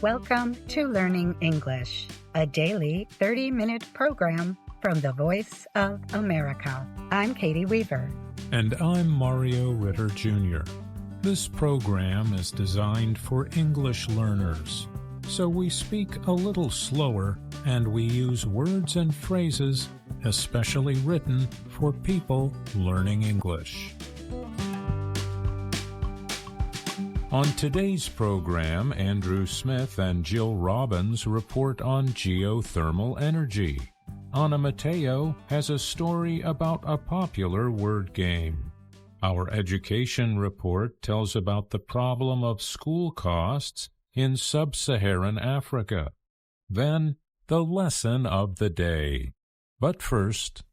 Welcome to Learning English, a daily 30-minute program from the Voice of America. I'm Katie Weaver. And I'm Mario Ritter Jr. This program is designed for English learners, so we speak a little slower and we use words and phrases especially written for people learning English. On today's program, Andrew Smith and Jill Robbins report on geothermal energy. Ana Mateo has a story about a popular word game. Our education report tells about the problem of school costs in sub-Saharan Africa. Then, the lesson of the day. But first,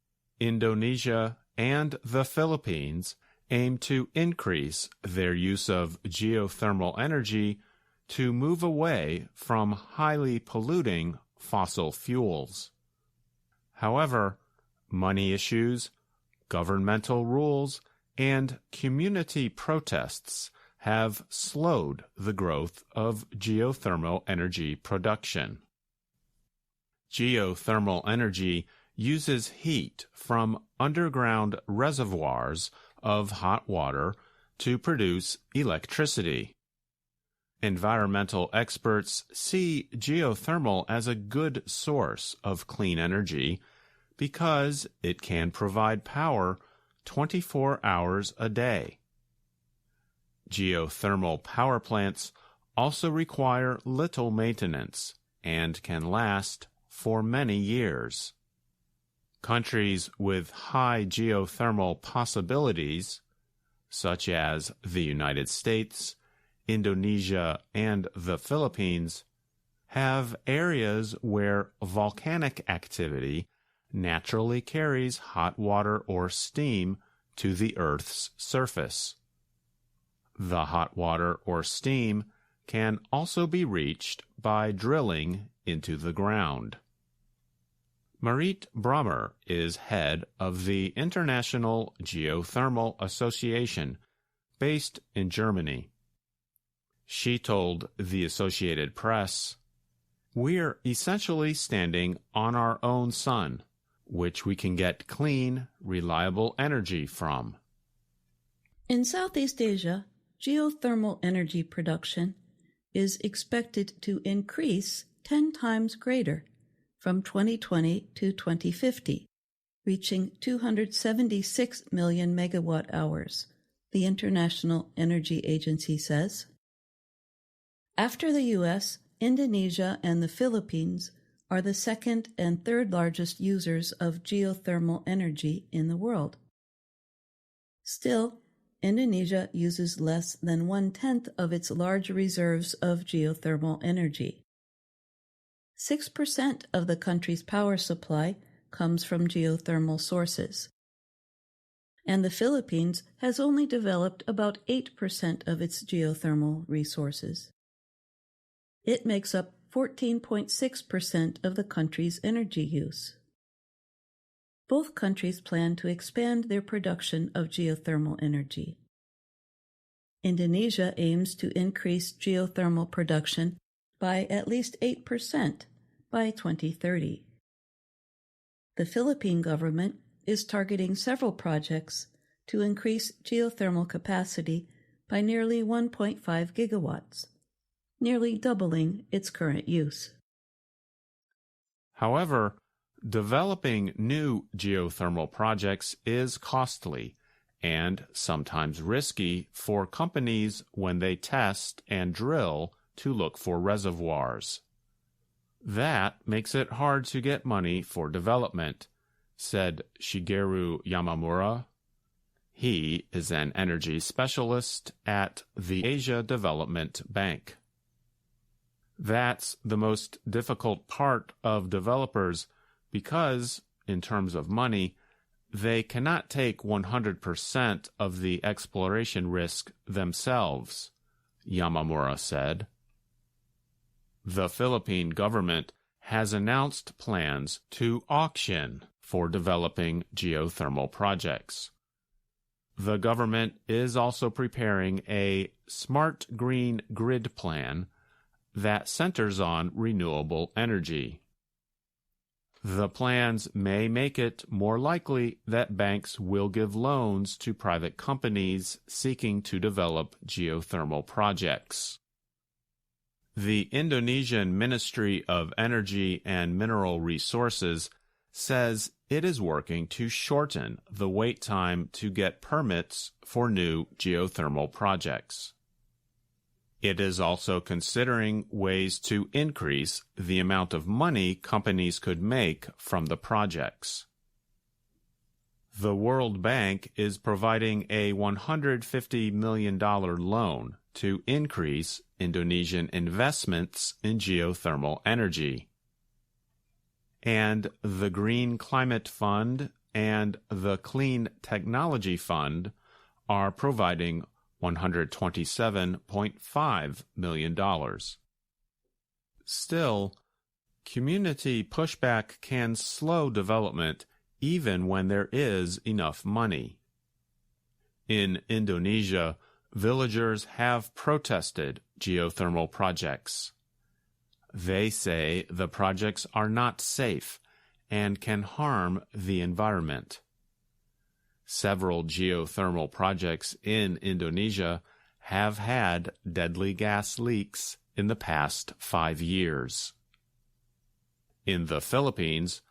Indonesia and the Philippines aim to increase their use of geothermal energy to move away from highly polluting fossil fuels. However, money issues, governmental rules, and community protests have slowed the growth of geothermal energy production. Geothermal energy uses heat from underground reservoirs of hot water to produce electricity. Environmental experts see geothermal as a good source of clean energy because it can provide power 24 hours a day. Geothermal power plants also require little maintenance and can last for many years. Countries with high geothermal possibilities, such as the United States, Indonesia, and the Philippines, have areas where volcanic activity naturally carries hot water or steam to the Earth's surface. The hot water or steam can also be reached by drilling into the ground. Marit Brummer is head of the International Geothermal Association, based in Germany. She told the Associated Press, "We're essentially standing on our own sun, which we can get clean, reliable energy from." In Southeast Asia, geothermal energy production is expected to increase 10 times greater from 2020 to 2050, reaching 276 million megawatt-hours, the International Energy Agency says. After the U.S., Indonesia and the Philippines are the second and third largest users of geothermal energy in the world. Still, Indonesia uses less than 1/10 of its large reserves of geothermal energy. 6% of the country's power supply comes from geothermal sources, and the Philippines has only developed about 8% of its geothermal resources. It makes up 14.6% of the country's energy use. Both countries plan to expand their production of geothermal energy. Indonesia aims to increase geothermal production by at least 8% by 2030. The Philippine government is targeting several projects to increase geothermal capacity by nearly 1.5 gigawatts, nearly doubling its current use. However, developing new geothermal projects is costly and sometimes risky for companies when they test and drill to look for reservoirs. That makes it hard to get money for development, said Shigeru Yamamura. He is an energy specialist at the Asia Development Bank. That's the most difficult part of developers because, in terms of money, they cannot take 100% of the exploration risk themselves, Yamamura said. The Philippine government has announced plans to auction for developing geothermal projects. The government is also preparing a smart green grid plan that centers on renewable energy. The plans may make it more likely that banks will give loans to private companies seeking to develop geothermal projects. The Indonesian Ministry of Energy and Mineral Resources says it is working to shorten the wait time to get permits for new geothermal projects. It is also considering ways to increase the amount of money companies could make from the projects. The World Bank is providing a $150 million loan to increase Indonesian investments in geothermal energy. And the Green Climate Fund and the Clean Technology Fund are providing $127.5 million. Still, community pushback can slow development even when there is enough money. In Indonesia, villagers have protested geothermal projects. They say the projects are not safe and can harm the environment. Several geothermal projects in Indonesia have had deadly gas leaks in the past 5 years. In the Philippines,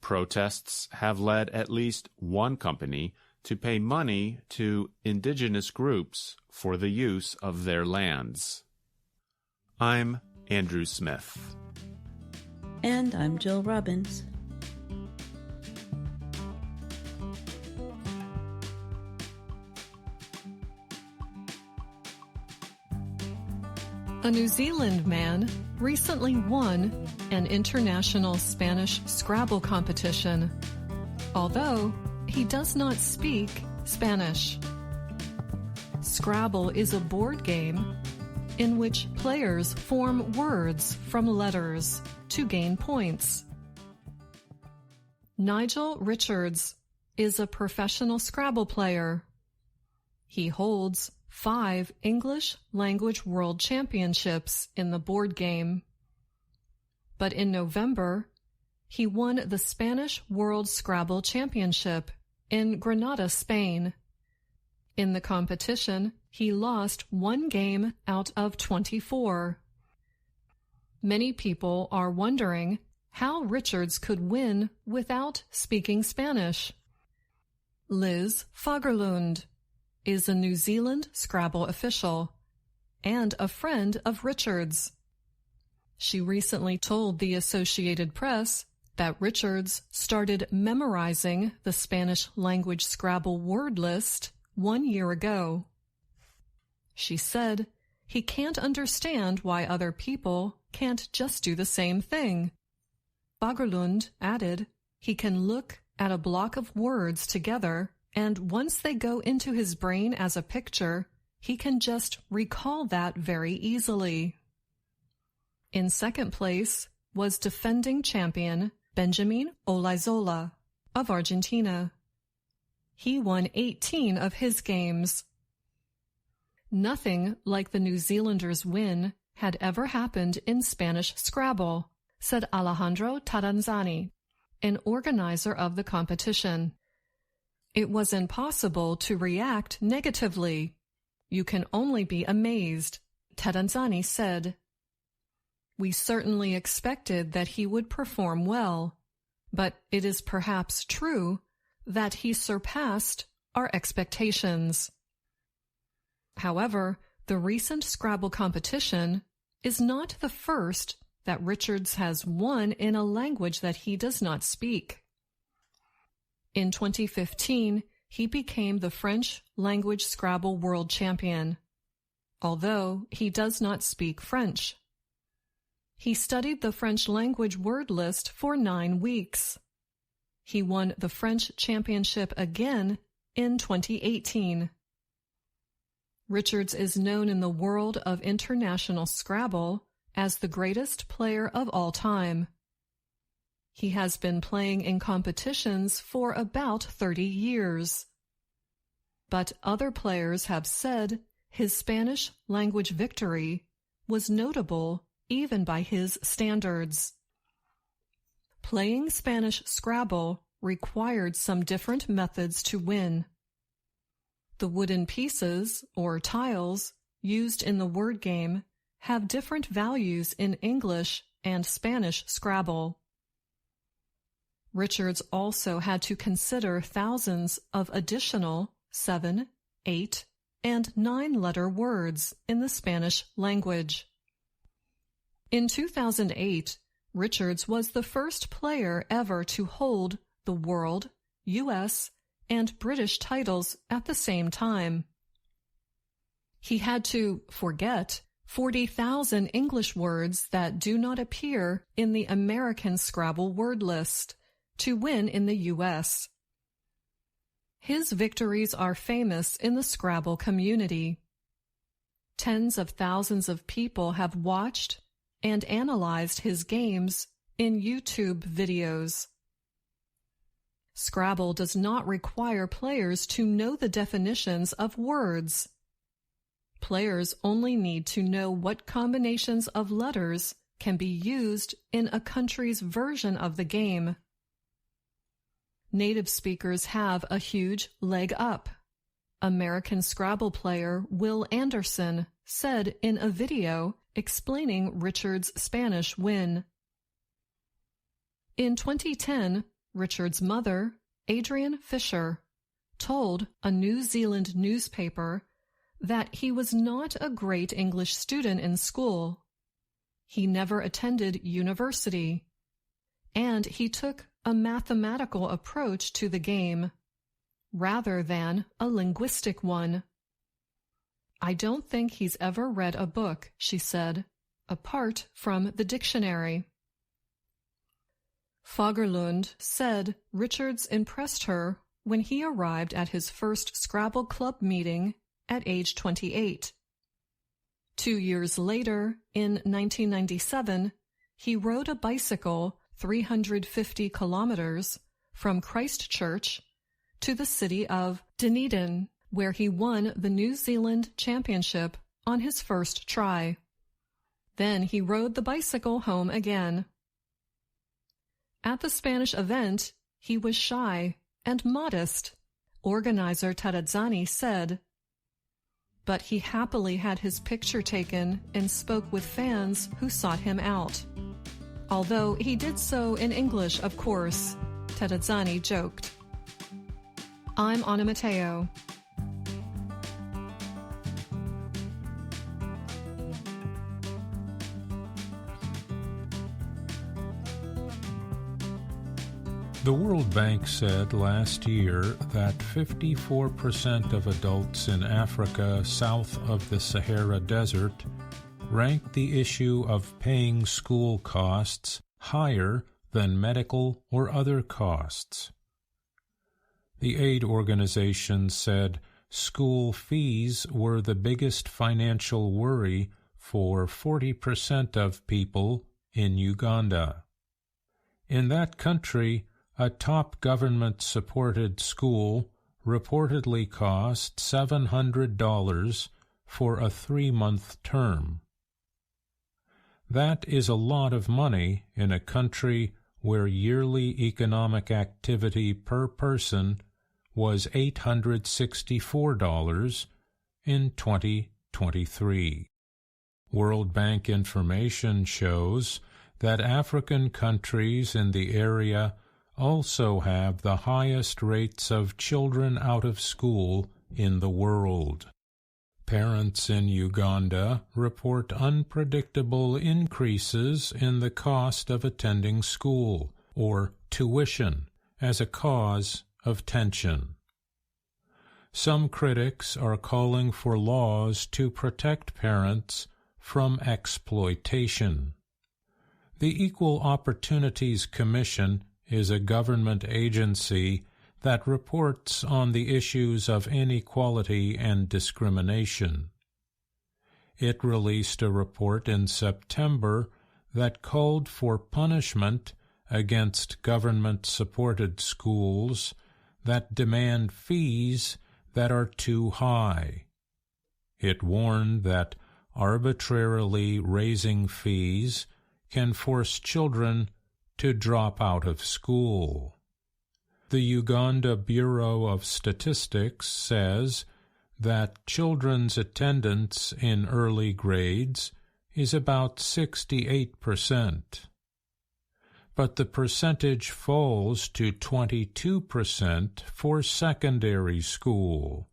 protests have led at least one company to pay money to indigenous groups for the use of their lands. I'm Andrew Smith. And I'm Jill Robbins. A New Zealand man recently won an international Spanish Scrabble competition, although he does not speak Spanish. Scrabble is a board game in which players form words from letters to gain points. Nigel Richards is a professional Scrabble player. He holds 5 English language world championships in the board game. But in November, he won the Spanish World Scrabble Championship in Granada, Spain. In the competition, he lost 1 game out of 24. Many people are wondering how Richards could win without speaking Spanish. Liz Fagerlund is a New Zealand Scrabble official and a friend of Richards. She recently told the Associated Press that Richards started memorizing the Spanish language Scrabble word list 1 year ago. She said he can't understand why other people can't just do the same thing. Fagerlund added he can look at a block of words together, and once they go into his brain as a picture, he can just recall that very easily. In second place was defending champion Benjamin Olaizola of Argentina. He won 18 of his games. Nothing like the New Zealanders' win had ever happened in Spanish Scrabble, said Alejandro Taranzani, an organizer of the competition. It was impossible to react negatively. You can only be amazed, Taranzani said. We certainly expected that he would perform well, but it is perhaps true that he surpassed our expectations. However, the recent Scrabble competition is not the first that Richards has won in a language that he does not speak. In 2015, he became the French language Scrabble world champion, although he does not speak French. He studied the French language word list for 9 weeks. He won the French championship again in 2018. Richards is known in the world of international Scrabble as the greatest player of all time. He has been playing in competitions for about 30 years. But other players have said his Spanish language victory was notable even by his standards. Playing Spanish Scrabble required some different methods to win. The wooden pieces, or tiles, used in the word game have different values in English and Spanish Scrabble. Richards also had to consider thousands of additional 7, 8, and 9-letter words in the Spanish language. In 2008, Richards was the first player ever to hold the world, U.S., and British titles at the same time. He had to forget 40,000 English words that do not appear in the American Scrabble word list to win in the U.S. His victories are famous in the Scrabble community. Tens of thousands of people have watched and analyzed his games in YouTube videos. Scrabble does not require players to know the definitions of words. Players only need to know what combinations of letters can be used in a country's version of the game. Native speakers have a huge leg up. American Scrabble player Will Anderson said in a video explaining Richards' Spanish win. In 2010, Richards' mother, Adrienne Fisher, told a New Zealand newspaper that he was not a great English student in school. He never attended university, and he took a mathematical approach to the game, rather than a linguistic one. I don't think he's ever read a book, she said, apart from the dictionary. Fagerlund said Richards impressed her when he arrived at his first Scrabble Club meeting at age 28. 2 years later, in 1997, he rode a bicycle 350 kilometers from Christchurch to the city of Dunedin, where he won the New Zealand Championship on his first try. Then he rode the bicycle home again. At the Spanish event, he was shy and modest, organizer Tarazzani said. But he happily had his picture taken and spoke with fans who sought him out. Although he did so in English, of course, Tarazzani joked. I'm Anna Matteo. The World Bank said last year that 54% of adults in Africa south of the Sahara Desert ranked the issue of paying school costs higher than medical or other costs. The aid organization said school fees were the biggest financial worry for 40% of people in Uganda. In that country, a top government-supported school reportedly cost $700 for a 3-month term. That is a lot of money in a country where yearly economic activity per person was $864 in 2023. World Bank information shows that African countries in the area also have the highest rates of children out of school in the world. Parents in Uganda report unpredictable increases in the cost of attending school, or tuition, as a cause of tension. Some critics are calling for laws to protect parents from exploitation. The Equal Opportunities Commission is a government agency that reports on the issues of inequality and discrimination. It released a report in September that called for punishment against government-supported schools that demand fees that are too high. It warned that arbitrarily raising fees can force children to drop out of school. The Uganda Bureau of Statistics says that children's attendance in early grades is about 68%, but the percentage falls to 22% for secondary school.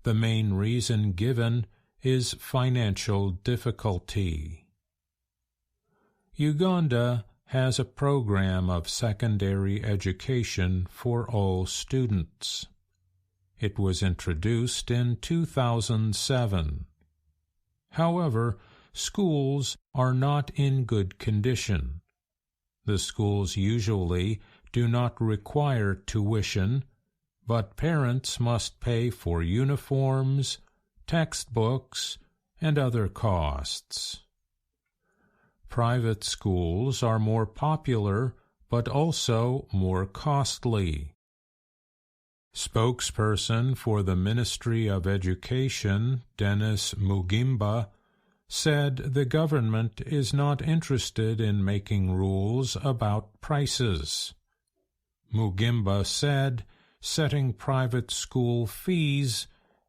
The main reason given is financial difficulty. Uganda has a program of secondary education for all students. It was introduced in 2007. However, schools are not in good condition. The schools usually do not require tuition, but parents must pay for uniforms, textbooks, and other costs. Private schools are more popular, but also more costly. Spokesperson for the Ministry of Education, Dennis Mugimba, said the government is not interested in making rules about prices. Mugimba said setting private school fees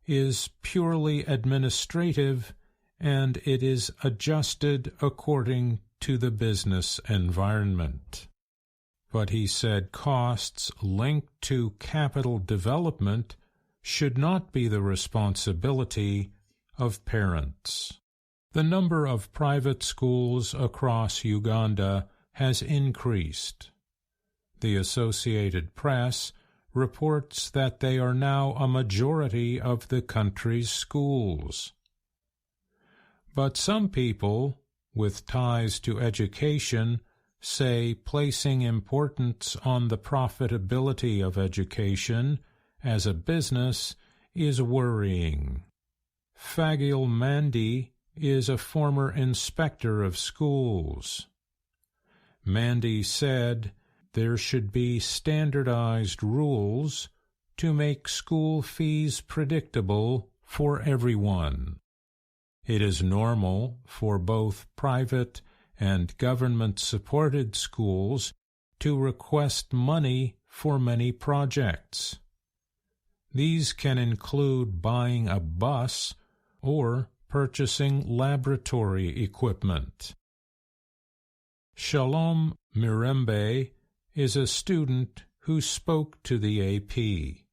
is purely administrative and it is adjusted according to the business environment. But he said costs linked to capital development should not be the responsibility of parents. The number of private schools across Uganda has increased. The Associated Press reports that they are now a majority of the country's schools. But some people, with ties to education, say placing importance on the profitability of education as a business is worrying. Fagil Mandi is a former inspector of schools. Mandi said there should be standardized rules to make school fees predictable for everyone. It is normal for both private and government-supported schools to request money for many projects. These can include buying a bus or purchasing laboratory equipment. Shalom Mirembe is a student who spoke to the AP.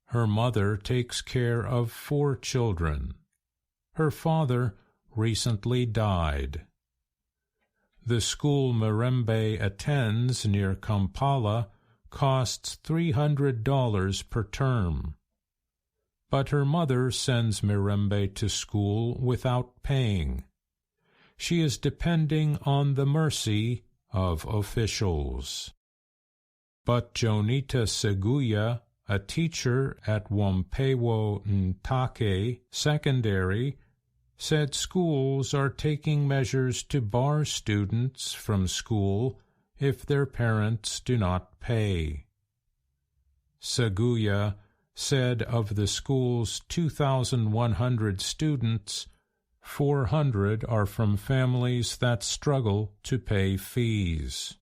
Her mother takes care of 4 children. Her father recently died. The school Mirembe attends near Kampala costs $300 per term. But her mother sends Mirembe to school without paying. She is depending on the mercy of officials. But Jonita Seguya, a teacher at Wampewo Ntake Secondary, said schools are taking measures to bar students from school if their parents do not pay. Seguya said of the school's 2,100 students, 400 are from families that struggle to pay fees.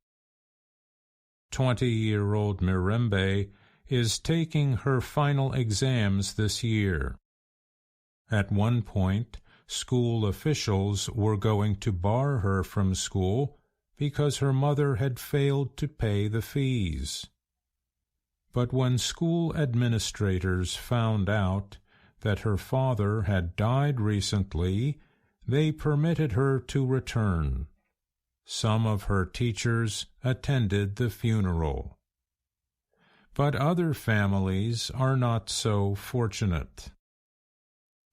20-year-old Mirembe is taking her final exams this year. At one point, school officials were going to bar her from school because her mother had failed to pay the fees. But when school administrators found out that her father had died recently, they permitted her to return. Some of her teachers attended the funeral. But other families are not so fortunate.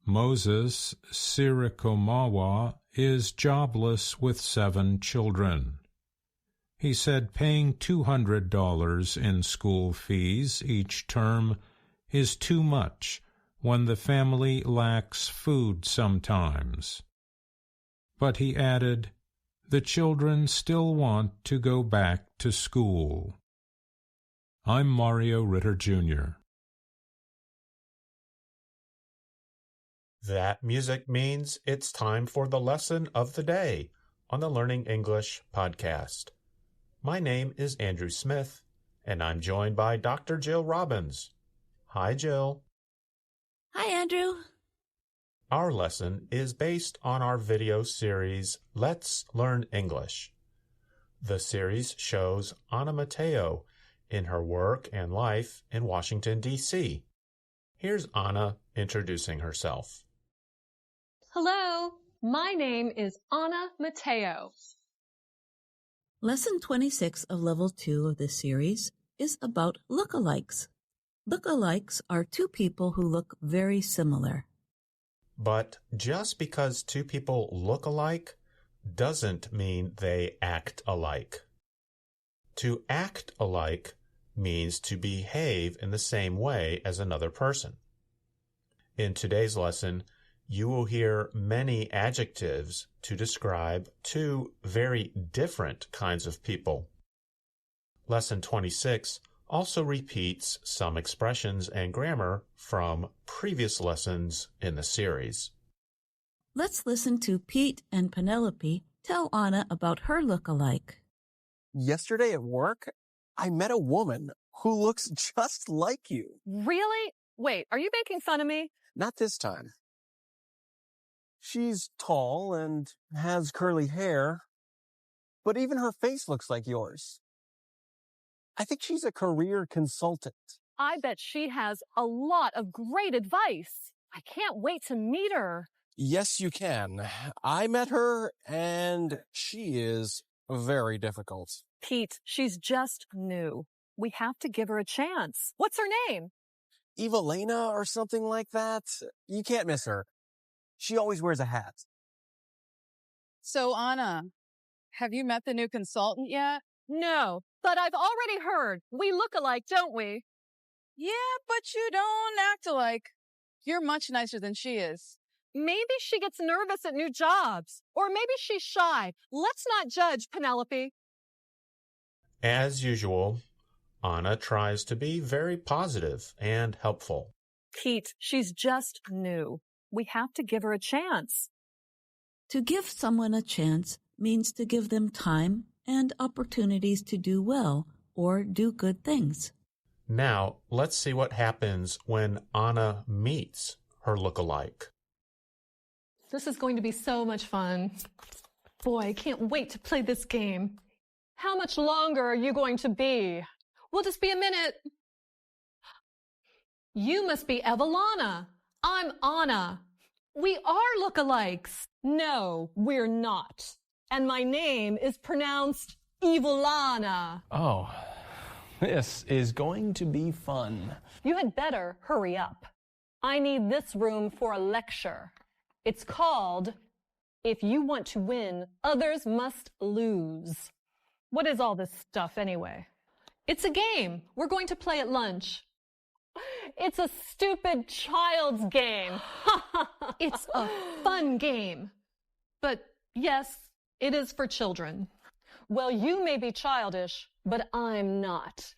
Moses Sirikomawa is jobless with 7 children. He said paying $200 in school fees each term is too much when the family lacks food sometimes. But he added, the children still want to go back to school. I'm Mario Ritter, Jr. That music means it's time for the lesson of the day on the Learning English podcast. My name is Andrew Smith, and I'm joined by Dr. Jill Robbins. Hi, Jill. Hi, Andrew. Our lesson is based on our video series, Let's Learn English. The series shows Anna Mateo in her work and life in Washington, D.C. Here's Anna introducing herself. Hello, my name is Anna Mateo. Lesson 26 of Level 2 of this series is about lookalikes. Lookalikes are two people who look very similar. But just because two people look alike doesn't mean they act alike. To act alike means to behave in the same way as another person. In today's lesson, you will hear many adjectives to describe two very different kinds of people. Lesson 26 also repeats some expressions and grammar from previous lessons in the series. Let's listen to Pete and Penelope tell Anna about her lookalike. Yesterday at work, I met a woman who looks just like you. Really? Wait, are you making fun of me? Not this time. She's tall and has curly hair, but even her face looks like yours. I think she's a career consultant. I bet she has a lot of great advice. I can't wait to meet her. Yes, you can. I met her, and she is very difficult. Pete, she's just new. We have to give her a chance. What's her name? Evelina or something like that. You can't miss her. She always wears a hat. So, Anna, have you met the new consultant yet? No, but I've already heard. We look alike, don't we? Yeah, but you don't act alike. You're much nicer than she is. Maybe she gets nervous at new jobs. Or maybe she's shy. Let's not judge, Penelope. As usual, Anna tries to be very positive and helpful. Pete, she's just new. We have to give her a chance. To give someone a chance means to give them time and opportunities to do well or do good things. Now, let's see what happens when Anna meets her lookalike. This is going to be so much fun. Boy, I can't wait to play this game. How much longer are you going to be? We'll just be a minute. You must be Evelina. I'm Anna. We are lookalikes. No, we're not. And my name is pronounced Evelina. Oh, this is going to be fun. You had better hurry up. I need this room for a lecture. It's called, If You Want to Win, Others Must Lose. What is all this stuff anyway? It's a game. We're going to play at lunch. It's a stupid child's game. It's a fun game. But yes, it is for children. Well, you may be childish, but I'm not.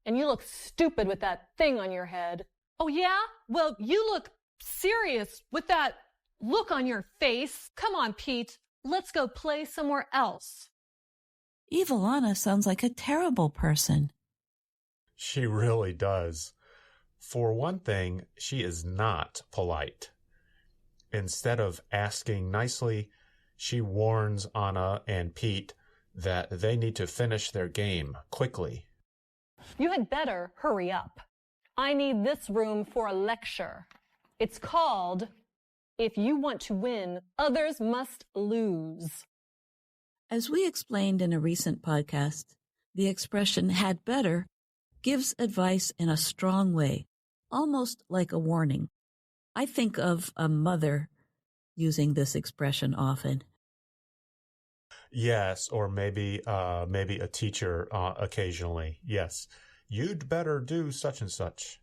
And you look stupid with that thing on your head. Oh, yeah? Well, you look serious with that look on your face. Come on, Pete. Let's go play somewhere else. Evelina sounds like a terrible person. She really does. For one thing, she is not polite. Instead of asking nicely, she warns Anna and Pete that they need to finish their game quickly. You had better hurry up. I need this room for a lecture. It's called, If You Want to Win, Others Must Lose. As we explained in a recent podcast, the expression had better gives advice in a strong way, almost like a warning. I think of a mother using this expression often. Yes, or maybe a teacher occasionally. Yes, you'd better do such and such.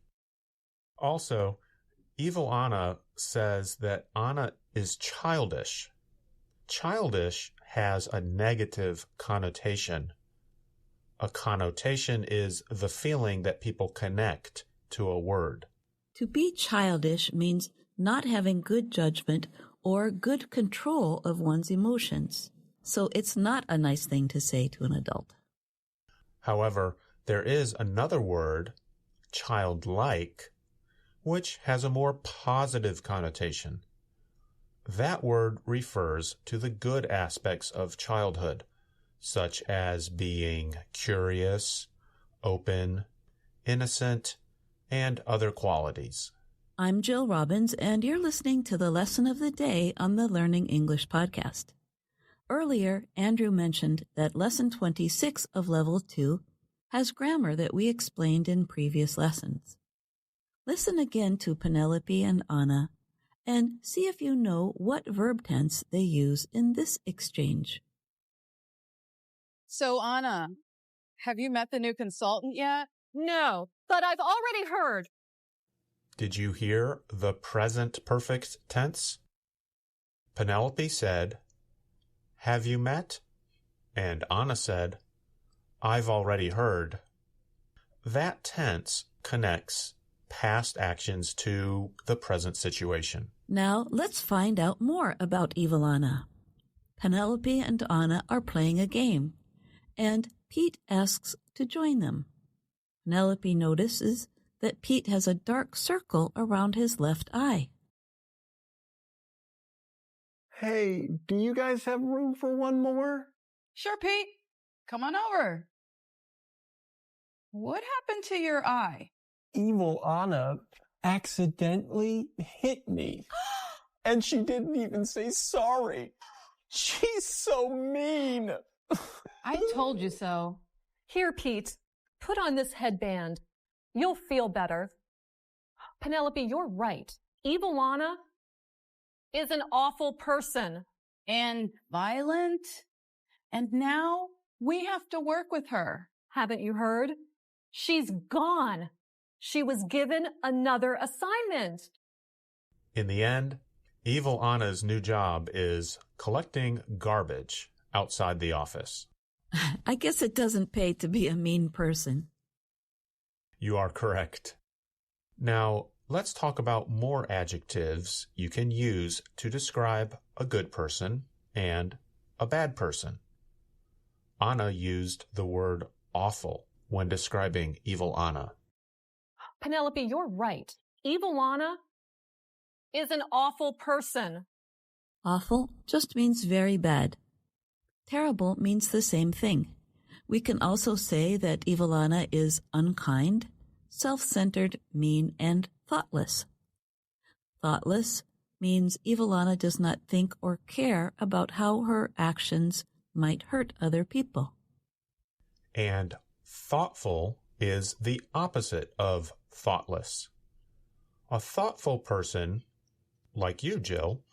Also, Evil Anna says that Anna is childish. Childish has a negative connotation. A connotation is the feeling that people connect to a word. To be childish means not having good judgment or good control of one's emotions. So it's not a nice thing to say to an adult. However, there is another word, childlike, which has a more positive connotation. That word refers to the good aspects of childhood, such as being curious, open, innocent, and other qualities. I'm Jill Robbins, and you're listening to the Lesson of the Day on the Learning English podcast. Earlier, Andrew mentioned that Lesson 26 of Level 2 has grammar that we explained in previous lessons. Listen again to Penelope and Anna and see if you know what verb tense they use in this exchange. So, Anna, have you met the new consultant yet? No, but I've already heard. Did you hear the present perfect tense? Penelope said, "Have you met?" And Anna said, "I've already heard." That tense connects past actions to the present situation. Now, let's find out more about Evil Anna. Penelope and Anna are playing a game, and Pete asks to join them. Penelope notices that Pete has a dark circle around his left eye. Hey, do you guys have room for one more? Sure, Pete. Come on over. What happened to your eye? Evil Anna accidentally hit me. And she didn't even say sorry. She's so mean. I told you so. Here, Pete, put on this headband. You'll feel better. Penelope, you're right. Evil Anna is an awful person. And violent. And now we have to work with her. Haven't you heard? She's gone. She was given another assignment. In the end, Evil Anna's new job is collecting garbage outside the office. I guess it doesn't pay to be a mean person. You are correct. Now, let's talk about more adjectives you can use to describe a good person and a bad person. Anna used the word awful when describing Evil Anna. Penelope, you're right. Evil Anna is an awful person. Awful just means very bad. Terrible means the same thing. We can also say that Evil Anna is unkind, self-centered, mean, and thoughtless. Thoughtless means Evil Anna does not think or care about how her actions might hurt other people. And thoughtful is the opposite of thoughtless. A thoughtful person, like you, Jill,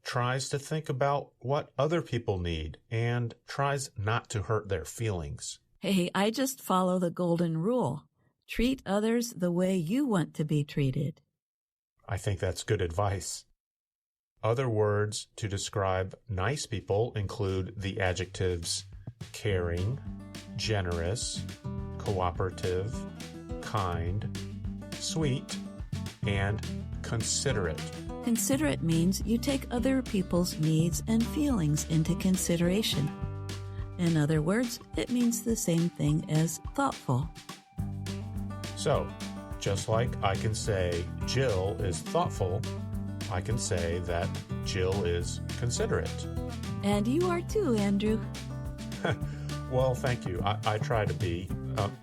tries to think about what other people need and tries not to hurt their feelings. Hey, I just follow the golden rule. Treat others the way you want to be treated. I think that's good advice. Other words to describe nice people include the adjectives caring, generous, cooperative, kind, sweet, and considerate. Considerate means you take other people's needs and feelings into consideration. In other words, it means the same thing as thoughtful. So, just like I can say Jill is thoughtful, I can say that Jill is considerate. And you are too, Andrew. Well, thank you. I try to be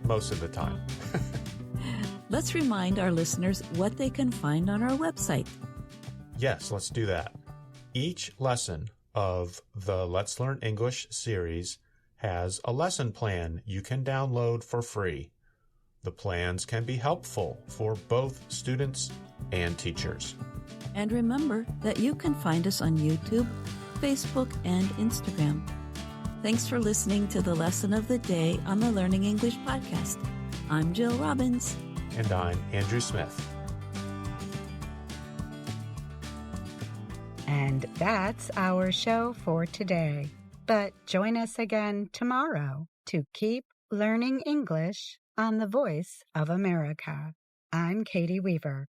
most of the time. Let's remind our listeners what they can find on our website. Yes, let's do that. Each lesson of the Let's Learn English series has a lesson plan you can download for free. The plans can be helpful for both students and teachers. And remember that you can find us on YouTube, Facebook, and Instagram. Thanks for listening to the Lesson of the Day on the Learning English podcast. I'm Jill Robbins. And I'm Andrew Smith. And that's our show for today. But join us again tomorrow to keep learning English on the Voice of America. I'm Katie Weaver.